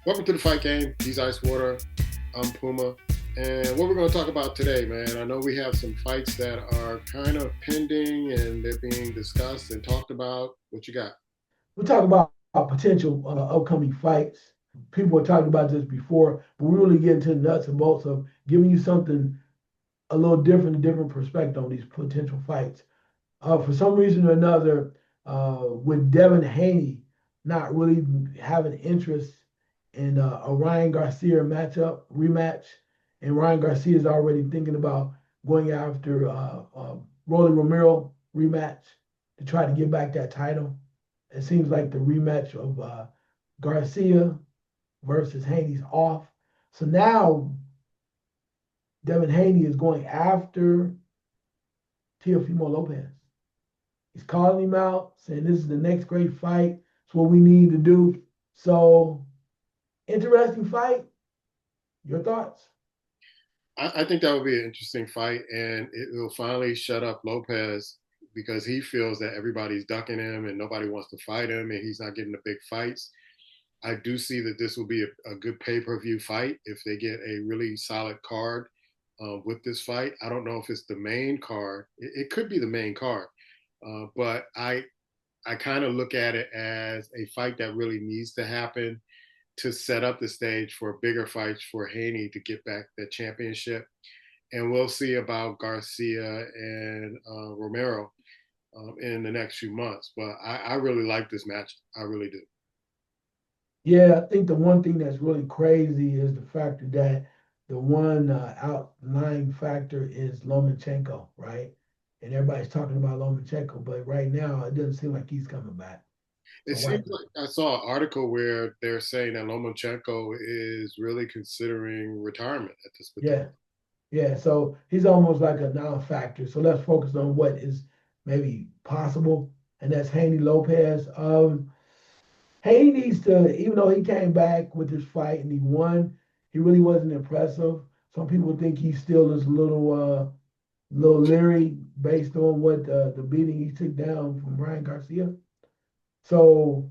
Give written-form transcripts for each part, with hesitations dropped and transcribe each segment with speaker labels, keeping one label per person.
Speaker 1: Welcome to the fight game. He's Icewater. I'm Puma. And what we're going to talk about today, man, I know we have some fights that are kind of pending and they're being discussed and talked about. What you got?
Speaker 2: We talk about potential upcoming fights. People were talking about this before, but we really get into the nuts and bolts of giving you something a little different, a different perspective on these potential fights. For some reason or another, with Devin Haney not really having interest in a Ryan Garcia rematch, and Ryan Garcia is already thinking about going after Rolly Romero rematch to try to get back that title. It seems like the rematch of Garcia versus Haney's off. So now Devin Haney is going after Teofimo Lopez. He's calling him out, saying this is the next great fight. It's what we need to do. So interesting fight. Your thoughts?
Speaker 1: I think that would be an interesting fight, and it will finally shut up Lopez because he feels that everybody's ducking him and nobody wants to fight him, and he's not getting the big fights. I do see that this will be a good pay per view fight if they get a really solid card with this fight. I don't know if it's the main card. It could be the main card, but I kind of look at it as a fight that really needs to happen to set up the stage for bigger fights for Haney to get back the championship. And we'll see about Garcia and Romero in the next few months. But I really like this match. I really do.
Speaker 2: Yeah, I think the one thing that's really crazy is the factor that the one outlying factor is Lomachenko, right? And everybody's talking about Lomachenko, but right now it doesn't seem like he's coming back.
Speaker 1: It
Speaker 2: So what?
Speaker 1: seems like I saw an article where they're saying that Lomachenko is really considering retirement at this particular.
Speaker 2: Yeah, yeah. So he's almost like a non-factor. So let's focus on what is maybe possible, and that's Haney Lopez. Haney needs to, even though he came back with this fight and he won, he really wasn't impressive. Some people think he still is a little leery based on what the beating he took down from Ryan Garcia. So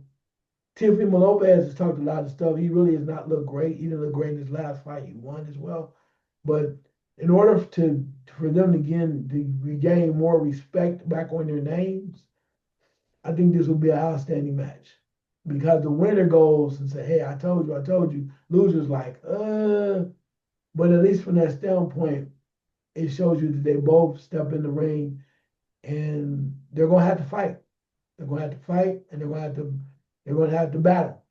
Speaker 2: Teofimo Lopez has talked a lot of stuff. He really has not looked great. He didn't look great in his last fight. He won as well. But in order for them to regain more respect back on their names, I think this will be an outstanding match. Because the winner goes and say, hey, I told you. Loser's like, but at least from that standpoint, it shows you that they both step in the ring and they're gonna have to fight. They're gonna have to fight and they're gonna have to battle.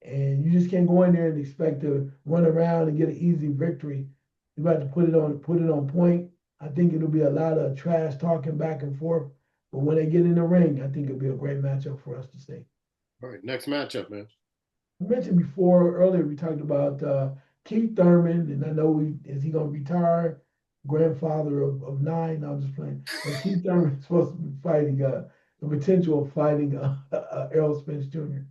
Speaker 2: And you just can't go in there and expect to run around and get an easy victory. You got to put it on point. I think it'll be a lot of trash talking back and forth. But when they get in the ring, I think it'll be a great matchup for us to see.
Speaker 1: All right, next matchup, man.
Speaker 2: I mentioned before earlier we talked about Keith Thurman, and I know is he gonna retire? Grandfather of nine. No, I'm just playing. But Keith Thurman is supposed to be fighting the potential of fighting Errol Spence Jr.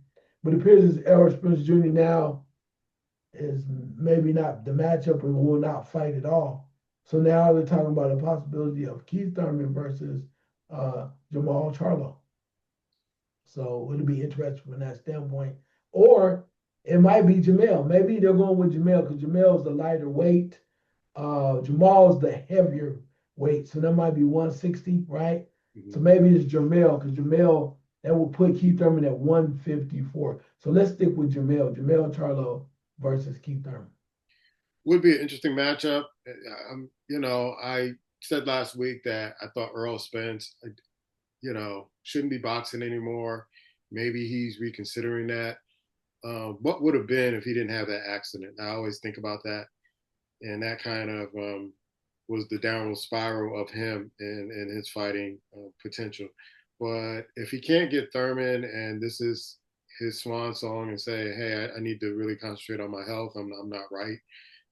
Speaker 2: But it appears as Errol Spence Jr. now is maybe not the matchup and will not fight at all. So now they're talking about a possibility of Keith Thurman versus Jamal Charlo. So it'll be interesting from that standpoint. Or it might be Jamel. Maybe they're going with Jamel because Jamel's the lighter weight. Jamal's the heavier weight. So that might be 160, right?
Speaker 1: Mm-hmm.
Speaker 2: So maybe it's Jamel because Jamel, that will put Keith Thurman at 154. So let's stick with Jamel. Jamel Charlo versus Keith Thurman.
Speaker 1: Would be an interesting matchup. I said last week that I thought Earl Spence, shouldn't be boxing anymore. Maybe he's reconsidering that. What would have been if he didn't have that accident? I always think about that, and that kind of was the downward spiral of him and his fighting potential. But if he can't get Thurman, and this is his swan song, and say, "Hey, I need to really concentrate on my health. I'm not right,"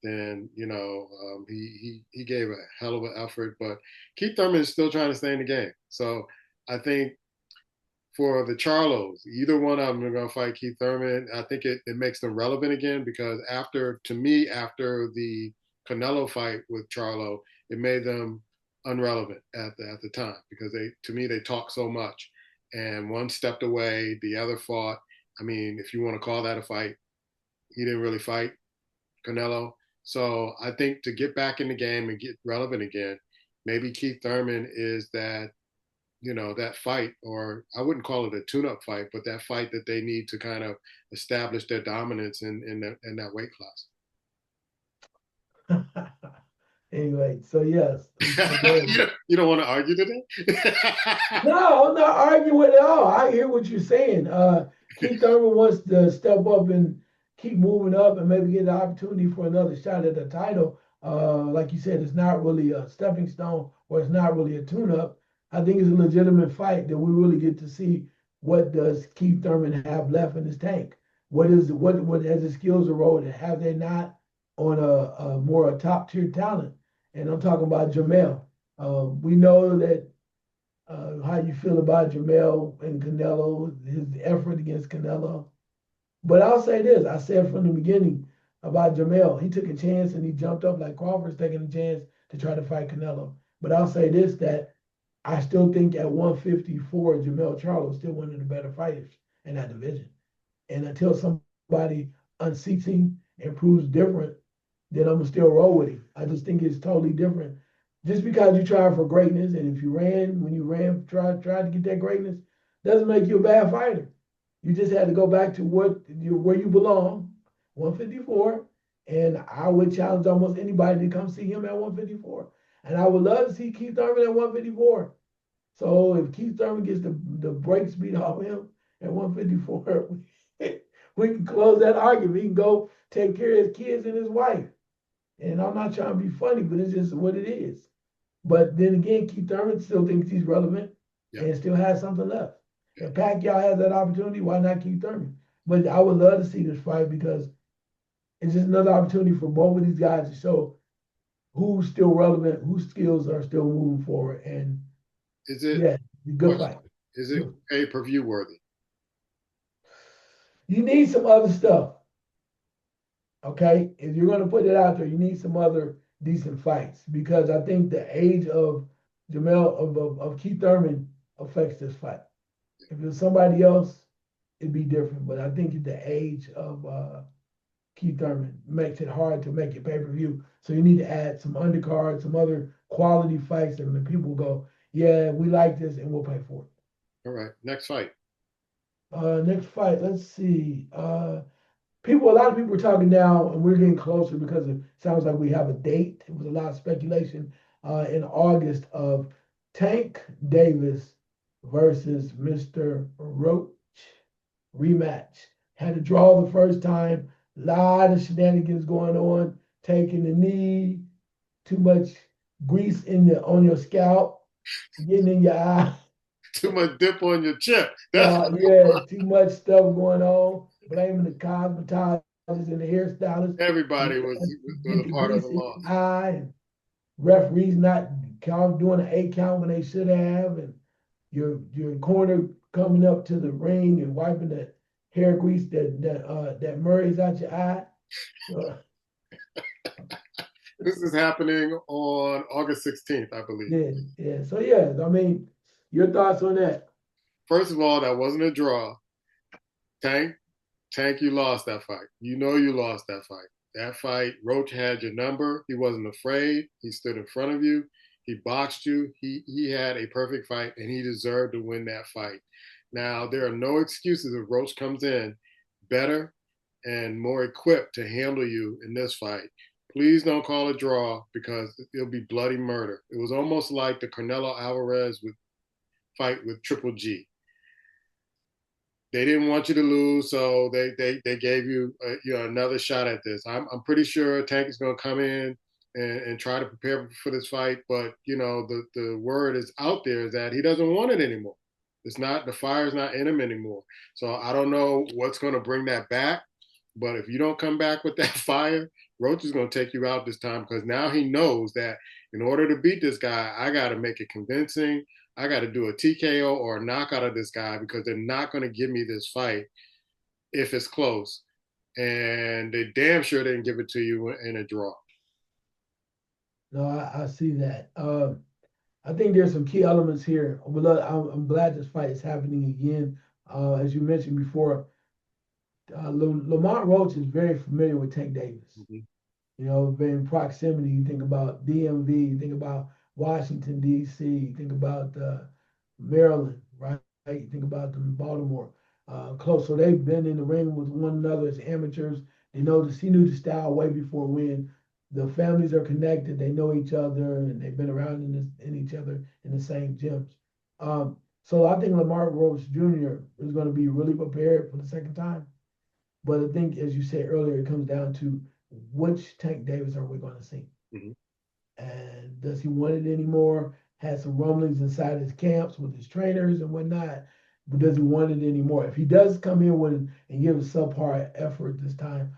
Speaker 1: then he gave a hell of an effort. But Keith Thurman is still trying to stay in the game. So I think for the Charlos, either one of them are going to fight Keith Thurman. I think it makes them relevant again because after the Canelo fight with Charlo, it made them unrelevant at the time because they talk so much, and one stepped away, the other fought. I mean, if you want to call that a fight, he didn't really fight Canelo. So I think to get back in the game and get relevant again, maybe Keith Thurman is that, that fight, or I wouldn't call it a tune-up fight, but that fight that they need to kind of establish their dominance in that weight class.
Speaker 2: Anyway, so yes,
Speaker 1: you don't want to argue today?
Speaker 2: no, I'm not arguing at all. I hear what you're saying. Keith Thurman wants to step up and keep moving up and maybe get an opportunity for another shot at the title. Like you said, it's not really a stepping stone or it's not really a tune-up. I think it's a legitimate fight that we really get to see what does Keith Thurman have left in his tank. What has his skills eroded? Have they not on a more a top tier talent? And I'm talking about Jamel. We know that how you feel about Jamel and Canelo, his effort against Canelo. But I'll say this, I said from the beginning about Jamel, he took a chance and he jumped up like Crawford's taking a chance to try to fight Canelo. But I'll say this, that I still think at 154, Jamel Charlo is still one of the better fighters in that division. And until somebody unseats him and proves different, then I'm gonna still roll with him. I just think it's totally different. Just because you try for greatness, and if you ran when you ran, tried to get that greatness, doesn't make you a bad fighter. You just had to go back to where you belong, 154. And I would challenge almost anybody to come see him at 154. And I would love to see Keith Thurman at 154. So if Keith Thurman gets the brakes beat off him at 154, we can close that argument. He can go take care of his kids and his wife. And I'm not trying to be funny, but it's just what it is. But then again, Keith Thurman still thinks he's relevant and still has something left. If Pacquiao has that opportunity, why not Keith Thurman? But I would love to see this fight because it's just another opportunity for both of these guys to show who's still relevant, whose skills are still moving forward. And
Speaker 1: is it
Speaker 2: yeah, good fight.
Speaker 1: Is it pay-per-view worthy?
Speaker 2: You need some other stuff. Okay, if you're going to put it out there, you need some other decent fights because I think the age of of Keith Thurman affects this fight. If it was somebody else, it'd be different. But I think the age of Keith Thurman makes it hard to make it pay-per-view. So you need to add some undercards, some other quality fights, and then people go, "Yeah, we like this, and we'll pay for it."
Speaker 1: All right, next fight.
Speaker 2: Next fight. Let's see. A lot of people are talking now, and we're getting closer because it sounds like we have a date. It was a lot of speculation in August of Tank Davis versus Mr. Roach rematch. Had to draw the first time. A lot of shenanigans going on. Taking the knee, too much grease on your scalp, getting in your eye.
Speaker 1: Too much dip on your chip.
Speaker 2: Yeah, too much stuff going on. Blaming the cosmetologist and the hairstylist.
Speaker 1: Everybody was a part of the loss.
Speaker 2: Eye and referees not doing an 8 count when they should have, and your corner coming up to the ring and wiping the hair grease that Murray's out your eye.
Speaker 1: This is happening on August 16th, I believe.
Speaker 2: Yeah. So yeah, I mean, your thoughts on that?
Speaker 1: First of all, that wasn't a draw. Tank, you lost that fight. You know you lost that fight. That fight, Roach had your number. He wasn't afraid. He stood in front of you. He boxed you. He had a perfect fight, and he deserved to win that fight. Now, there are no excuses if Roach comes in better and more equipped to handle you in this fight. Please don't call a draw because it'll be bloody murder. It was almost like the Canelo Alvarez fight with Triple G. They didn't want you to lose, so they gave you another shot at this. I'm pretty sure Tank is going to come in and try to prepare for this fight, but the word is out there is that he doesn't want it anymore. The fire's not in him anymore. So I don't know what's going to bring that back, but if you don't come back with that fire, Roach is going to take you out this time because now he knows that in order to beat this guy, I got to make it convincing. I got to do a TKO or a knockout of this guy because they're not going to give me this fight if it's close. And they damn sure didn't give it to you in a draw.
Speaker 2: No, I see that. I think there's some key elements here. I'm glad this fight is happening again. As you mentioned before, Lamont Roach is very familiar with Tank Davis.
Speaker 1: Hmm.
Speaker 2: You know, been proximity. You think about DMV, you think about Washington D.C., you think about Maryland, right? You think about them Baltimore, close. So they've been in the ring with one another as amateurs. They know this. He knew the style way before when. The families are connected. They know each other, and they've been around in each other in the same gyms. So I think Lamar Roach Jr. is going to be really prepared for the second time. But I think, as you said earlier, it comes down to which Tank Davis are we going to see?
Speaker 1: Hmm.
Speaker 2: And does he want it anymore? Had some rumblings inside his camps with his trainers and whatnot. But does he want it anymore? If he does come in with and give a subpar effort this time,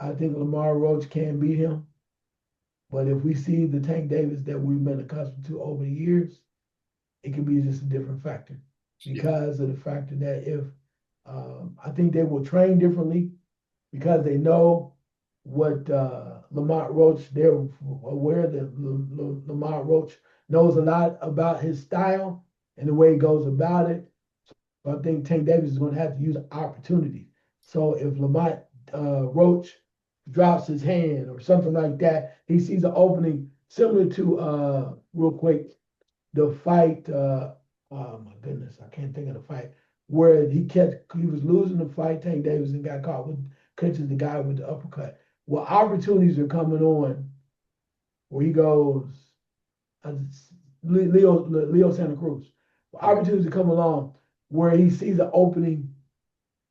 Speaker 2: I think Lamar Roach can beat him. But if we see the Tank Davis that we've been accustomed to over the years, it could be just a different factor
Speaker 1: Yeah.
Speaker 2: because of the factor that if I think they will train differently because they know what Lamont Roach, they're aware that Lamont Roach knows a lot about his style and the way he goes about it. So I think Tank Davis is going to have to use opportunities. So if Lamont Roach drops his hand or something like that, he sees an opening similar to, real quick, the fight. Oh my goodness, I can't think of the fight where he was losing the fight, Tank Davis, and got caught with catches the guy with the uppercut. Well, opportunities are coming on where he goes, uh, Leo Santa Cruz. Well,
Speaker 1: Yeah.
Speaker 2: opportunities are coming along where he sees an opening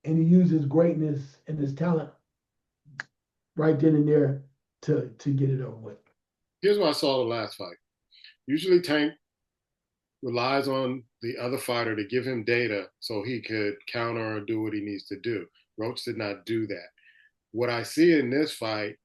Speaker 2: and he uses greatness and his talent right then and there to get it over with.
Speaker 1: Here's what I saw the last fight. Usually Tank relies on the other fighter to give him data so he could counter or do what he needs to do. Roach did not do that. What I see in this fight,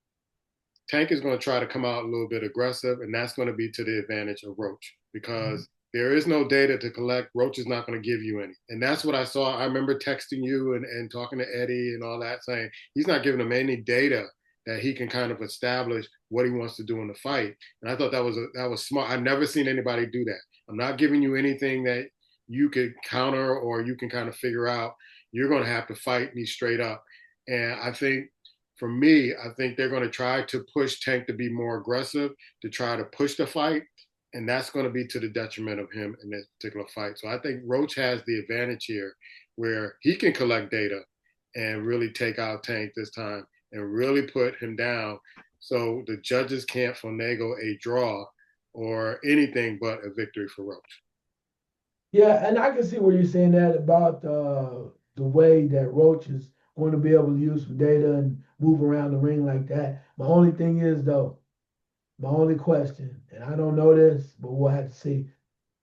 Speaker 1: Tank is going to try to come out a little bit aggressive, and that's going to be to the advantage of Roach
Speaker 2: Mhm.
Speaker 1: because there is no data to collect. Roach is not going to give you any. And that's what I saw. I remember texting you and talking to Eddie and all that, saying he's not giving him any data that he can kind of establish what he wants to do in the fight. And I thought that was smart. I've never seen anybody do that. I'm not giving you anything that you could counter or you can kind of figure out. You're going to have to fight me straight up. And I think for me, I think they're going to try to push Tank to be more aggressive, to try to push the fight. And that's going to be to the detriment of him in this particular fight. So I think Roach has the advantage here where he can collect data and really take out Tank this time and really put him down so the judges can't finagle a draw or anything but a victory for Roach.
Speaker 2: Yeah, and I can see where you're saying that about the way that Roach is going to be able to use some data and move around the ring like that. My only thing is though, my only question, and I don't know this, but we'll have to see.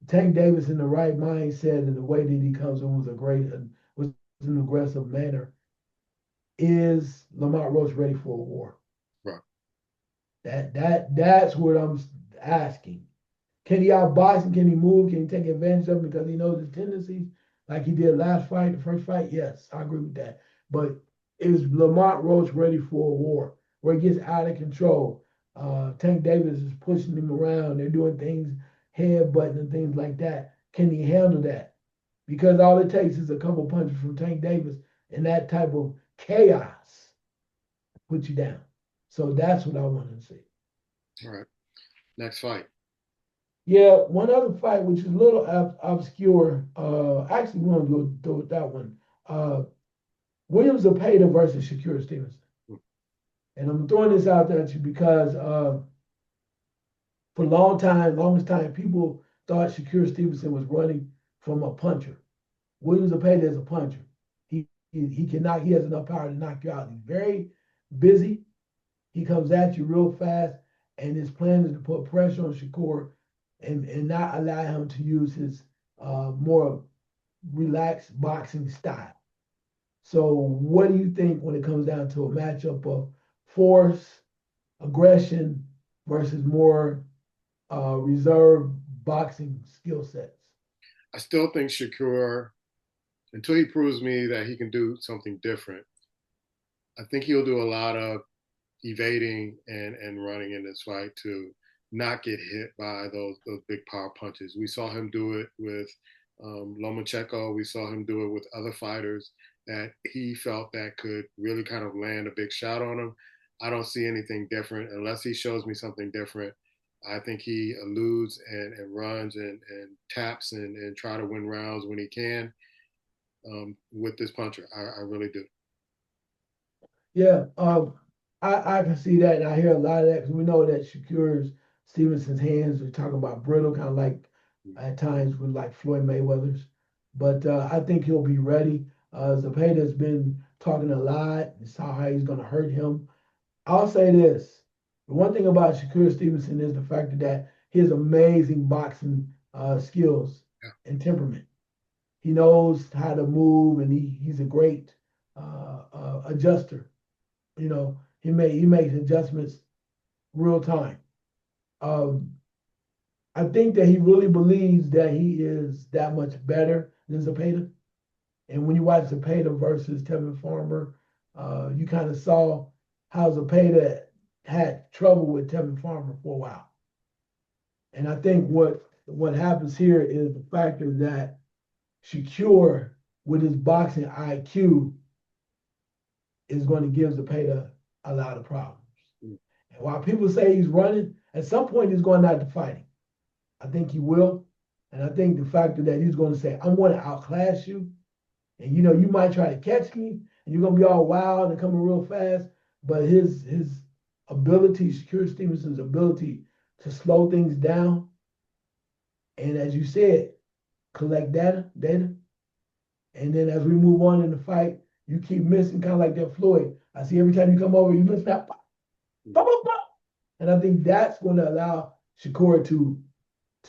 Speaker 2: Tank Davis in the right mindset and the way that he comes in with a great, with an aggressive manner. Is Lamont Roach ready for a war?
Speaker 1: Right.
Speaker 2: That's what I'm asking. Can he outbox him? Can he move? Can he take advantage of him because he knows his tendencies, like he did last fight, the first fight? Yes, I agree with that. But is Lamont Roach ready for a war where he gets out of control? Tank Davis is pushing him around. They're doing things, headbutting and things like that. Can he handle that? Because all it takes is a couple punches from Tank Davis and that type of chaos put you down. So that's what I want to see.
Speaker 1: All right. Next fight.
Speaker 2: Yeah, one other fight which is a little obscure. Actually, we want to go with that one. Uh, Williams Zepeda versus Shakur Stevenson. And I'm throwing this out there at you because for a long time, longest time, people thought Shakur Stevenson was running from a puncher. Williams Zepeda is a puncher. He cannot. He has enough power to knock you out. He's very busy. He comes at you real fast, and his plan is to put pressure on Shakur and not allow him to use his more relaxed boxing style. So, what do you think when it comes down to a matchup of force, aggression versus more reserved boxing skill sets?
Speaker 1: I still think Shakur, until he proves me that he can do something different, I think he'll do a lot of evading and running in this fight to not get hit by those big power punches. We saw him do it with Lomachenko, we saw him do it with other fighters that he felt that could really kind of land a big shot on him. I don't see anything different unless he shows me something different. I think he eludes and runs and taps and try to win rounds when he can with this puncher. I really do.
Speaker 2: Yeah, I can see that, and I hear a lot of that because we know that Shakur Stevenson's hands are talking about brittle, kind of like at times with like Floyd Mayweather's. But I think he'll be ready. Zepeda's been talking a lot. It's how he's going to hurt him. I'll say this: the one thing about Shakur Stevenson is the fact that he has amazing boxing skills
Speaker 1: Yeah.
Speaker 2: and temperament. He knows how to move, and he's a great adjuster. He makes adjustments real time. Um, I think that he really believes that he is that much better than Zapata. And when you watch Zapata versus Tevin Farmer, you kind of saw how Zapata had trouble with Tevin Farmer for a while. And I think what happens here is the factor that Shakur, with his boxing IQ, is going to give Zapata a lot of problems.
Speaker 1: Mm.
Speaker 2: And while people say he's running, at some point he's going out to fighting. I think he will. And I think the factor that he's going to say, I'm going to outclass you. And you might try to catch me and you're gonna be all wild and coming real fast. But his ability, Shakur Stevenson's ability to slow things down, and as you said, collect data. And then as we move on in the fight, you keep missing, kind of like that Floyd. I see every time you come over, you miss that pop, pop, pop, pop. And I think that's going to allow Shakur to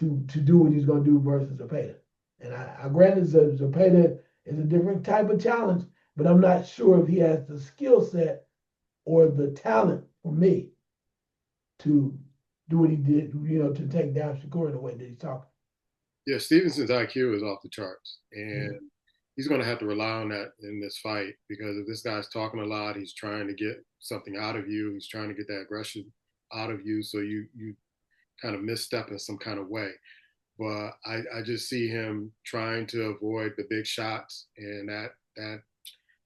Speaker 2: do what he's going to do versus Zapata. And I granted Zapata is a different type of challenge, but I'm not sure if he has the skill set or the talent for me to do what he did, to take down Shakur in the way that he's talking.
Speaker 1: Yeah, Stevenson's IQ is off the charts,
Speaker 2: Yeah.
Speaker 1: and he's going to have to rely on that in this fight because if this guy's talking a lot, he's trying to get something out of you. He's trying to get that aggression out of you, so you kind of misstep in some kind of way. But I just see him trying to avoid the big shots, and that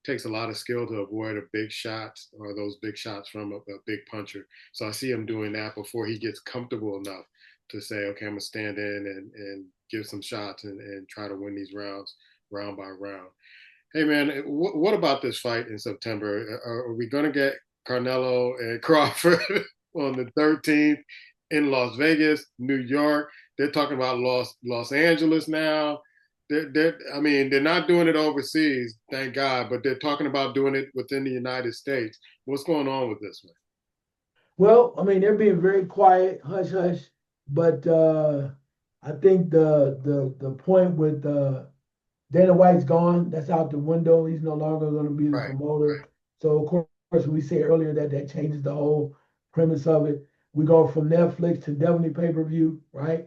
Speaker 1: takes a lot of skill to avoid a big shot or those big shots from a big puncher. So I see him doing that before he gets comfortable enough to say, okay, I'm gonna stand in and give some shots and try to win these rounds round by round. Hey man, what about this fight in September? Are we gonna get Canelo and Crawford on the 13th in Las Vegas, New York? They're talking about Los Angeles now. I mean, they're not doing it overseas, thank God, but they're talking about doing it within the United States. What's going on with this one?
Speaker 2: Well, I mean, they're being very quiet, hush hush. But I think the point with Dana White's gone. That's out the window. He's no longer going to be the
Speaker 1: Right,
Speaker 2: promoter. So, of course, we say earlier that changes the whole premise of it. We go from Netflix to definitely pay per view, right?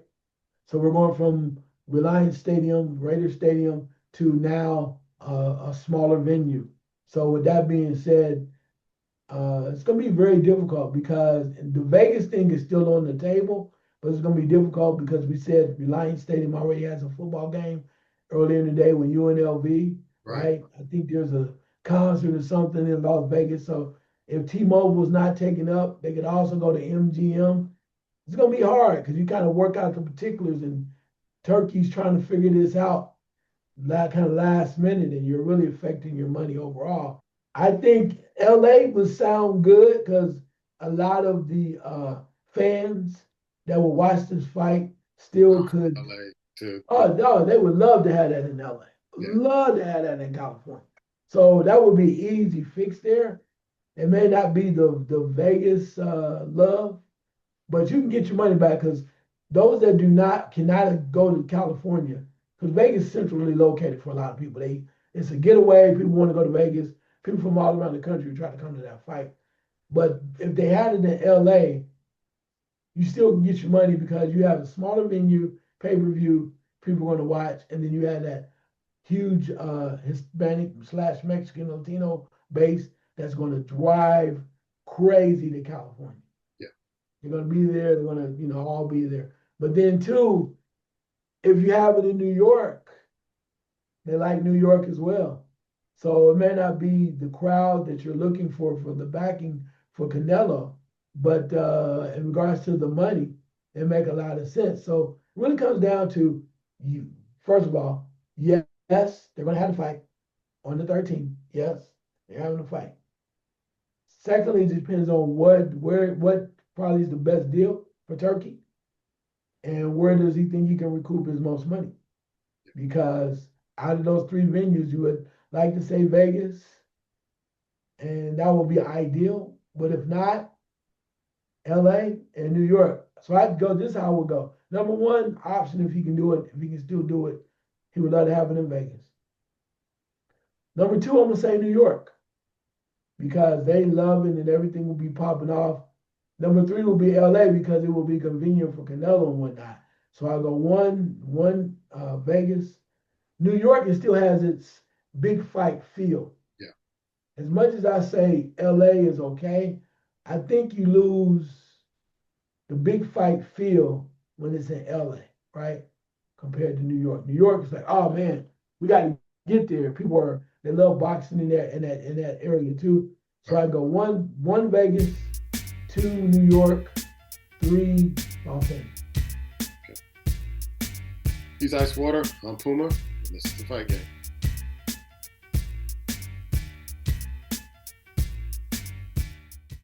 Speaker 2: So we're going from Reliance Stadium, Raider Stadium, to now a smaller venue. So, with that being said, it's going to be very difficult because the Vegas thing is still on the table, but it's going to be difficult because we said Reliance Stadium already has a football game earlier in the day with UNLV,
Speaker 1: right.
Speaker 2: right? I think there's a concert or something in Las Vegas. So if T-Mobile is not taken up, they could also go to MGM. It's going to be hard because you kind of work out the particulars, and Turkey's trying to figure this out kind of last minute, and you're really affecting your money overall. I think LA would sound good because a lot of the fans that will watch this fight still could.
Speaker 1: LA to
Speaker 2: Oh no, they would love to have that in LA.
Speaker 1: yeah.
Speaker 2: Love to have that in California. So that would be easy fix there. It may not be the Vegas love, but you can get your money back because those that do not cannot go to California because Vegas is centrally located for a lot of people. It's a getaway. People want to go to Vegas. People from all around the country try to come to that fight. But if they had it in LA, you still can get your money because you have a smaller venue, pay per view, people are going to watch, and then you have that huge Hispanic slash Mexican Latino base that's going to drive crazy to California.
Speaker 1: Yeah.
Speaker 2: They're going to be there. They're going to, all be there. But then, too, if you have it in New York, They like New York as well. So it may not be the crowd that you're looking for the backing for Canelo, but in regards to the money, it make a lot of sense. So it really comes down to you. First of all, yes, they're going to have to fight on the 13th. Yes, they're having to fight. Secondly, it depends on what probably is the best deal for Turkey, and where does he think he can recoup his most money? Because out of those three venues, you would like to say Vegas, and that would be ideal. But if not, LA and New York. So I'd go, this is how I would go. Number one option, if he can do it, if he can still do it, he would love to have it in Vegas. Number two, I'm going to say New York because they love it and everything will be popping off. Number three will be LA because it will be convenient for Canelo and whatnot. So I'll go one Vegas. New York, it still has its big fight feel.
Speaker 1: Yeah.
Speaker 2: As much as I say LA is okay, I think you lose the big fight feel when it's in LA, right? Compared to New York. New York is like, oh man, we got to get there. They love boxing in that area too. So I go one Vegas, two New York, three Los Angeles.
Speaker 1: He's Icewater. I'm Puma. And this is the Fight Game.